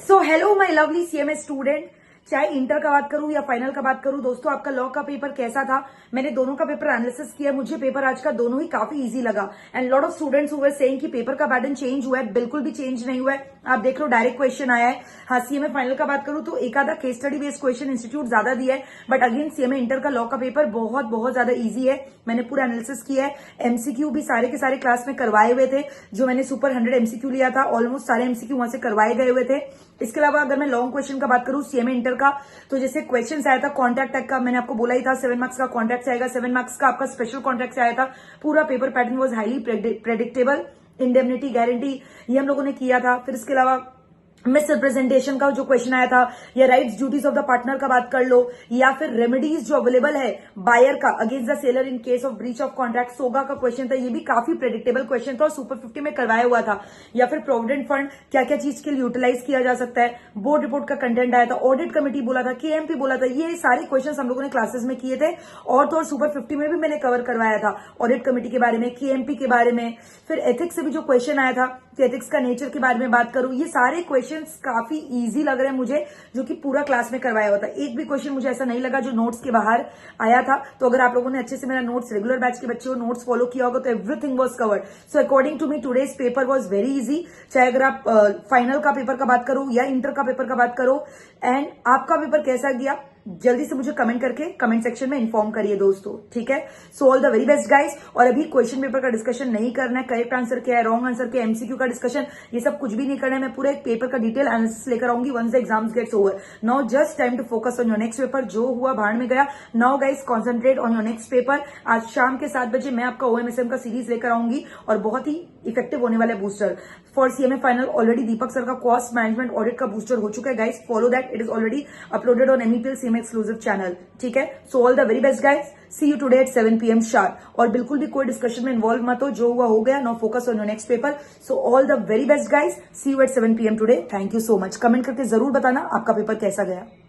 So hello my lovely CMA student, चाहे inter का बात करूं या फाइनल का बात करूं, दोस्तों आपका लॉ का पेपर कैसा था? मैंने दोनों का पेपर एनालिसिस किया। मुझे पेपर आज का दोनों ही काफी इजी लगा एंड लॉट ऑफ स्टूडेंट्स हुए सेइंग कि पेपर का पैटर्न चेंज हुआ है। बिल्कुल भी चेंज नहीं हुआ है। आप देख लो डायरेक्ट क्वेश्चन आया है। हाँ, सीएमए फाइनल का बात करूं तो एक आधा case study based question institute ज्यादा दिया है, बट अगेन सीएमए इंटर का लॉ का पेपर बहुत बहुत ज्यादा ईजी है। मैंने पूरा एनालिसिस किया है। एमसीक्यू भी सारे के सारे क्लास में करवाए हुए थे। जो मैंने सुपर 100 एमसीक्यू लिया था, ऑलमोस्ट सारे एमसीक्यू वहां से करवाए गए हुए थे। इसके अलावा अगर मैं लॉन्ग क्वेश्चन का बात करूं सीएमए इंटर का, तो जैसे क्वेश्चन आया था कॉन्ट्रैक्ट टैग का, मैंने आपको बोला ही था 7 मार्क्स का कॉन्ट्रैक्ट आएगा, 7 मार्क्स का आपका स्पेशल कॉन्ट्रैक्ट से आया था। पूरा paper pattern was highly predictable. Indemnity guarantee ये हम लोगों ने किया था। फिर इसके अलावा मिस रिप्रेजेंटेशन का जो क्वेश्चन आया था, या rights duties of the partner का बात कर लो, या फिर रेमेडीज जो अवेलेबल है बायर का against the seller in case of breach of contract, सोगा का क्वेश्चन था। ये भी काफी प्रेडिक्टेबल क्वेश्चन था और सुपर 50 में करवाया हुआ था। या फिर प्रोविडेंट फंड क्या क्या चीज के लिए यूटिलाइज किया जा सकता है, बोर्ड रिपोर्ट का कंटेंट आया था, ऑडिट कमेटी बोला था, केएमपी बोला था। ये सारे क्वेश्चन हम लोगों ने क्लासेस में किए थे और तो और सुपर 50 में भी मैंने कवर करवाया था। ऑडिट कमेटी के बारे में, केएमपी के बारे में, फिर एथिक्स से भी जो क्वेश्चन आया था कि एथिक्स का नेचर के बारे में बात करूं। ये सारे क्वेश्चन काफी इजी लग रहे हैं मुझे, जो कि पूरा क्लास में करवाया हुआ था। एक भी क्वेश्चन मुझे ऐसा नहीं लगा जो नोट्स के बाहर आया था। तो अगर आप लोगों ने अच्छे से मेरा नोट्स, रेगुलर बैच के बच्चों नोट्स फॉलो किया होगा तो everything was covered. So according to me today's paper was very easy. चाहे अगर आप फाइनल का पेपर का बात करो या इंटर का पेपर का बात करो। एंड आपका पेपर कैसा गया जल्दी से मुझे कमेंट करके कमेंट सेक्शन में इन्फॉर्म करिए दोस्तों, ठीक है। So all the very best guys. और अभी क्वेश्चन पेपर का डिस्कशन नहीं करना है, करेक्ट आंसर क्या है, रॉन्ग आंसर क्या है, एमसीक्यू का डिस्कशन, ये सब कुछ भी नहीं करना है। मैं पूरे एक पेपर का डिटेल एनालिसिस लेकर आऊंगी once the exams gets over. Now just time to focus on your next paper. जो हुआ भाड़ में गया। Now guys concentrate on your next paper. आज शाम के 7 बजे मैं आपका ओएमएसएम का सीरीज लेकर आऊंगी और बहुत ही इफेक्टिव होने वाला booster for CMA final. Already Deepak sir का कॉस्ट मैनेजमेंट ऑडिट का बूस्टर हो चुका है guys. Follow that, it is already uploaded on MEPL CMA exclusive channel, ठीक है। So all the very best guys, see you today at 7 PM sharp. और बिल्कुल भी कोई डिस्कशन में इन्वॉल्व मत हो, जो हुआ हो गया। Now focus on your next paper. So all the very best guys, see you at 7 PM today. Thank you so much. Comment करके जरूर बताना आपका पेपर कैसा गया।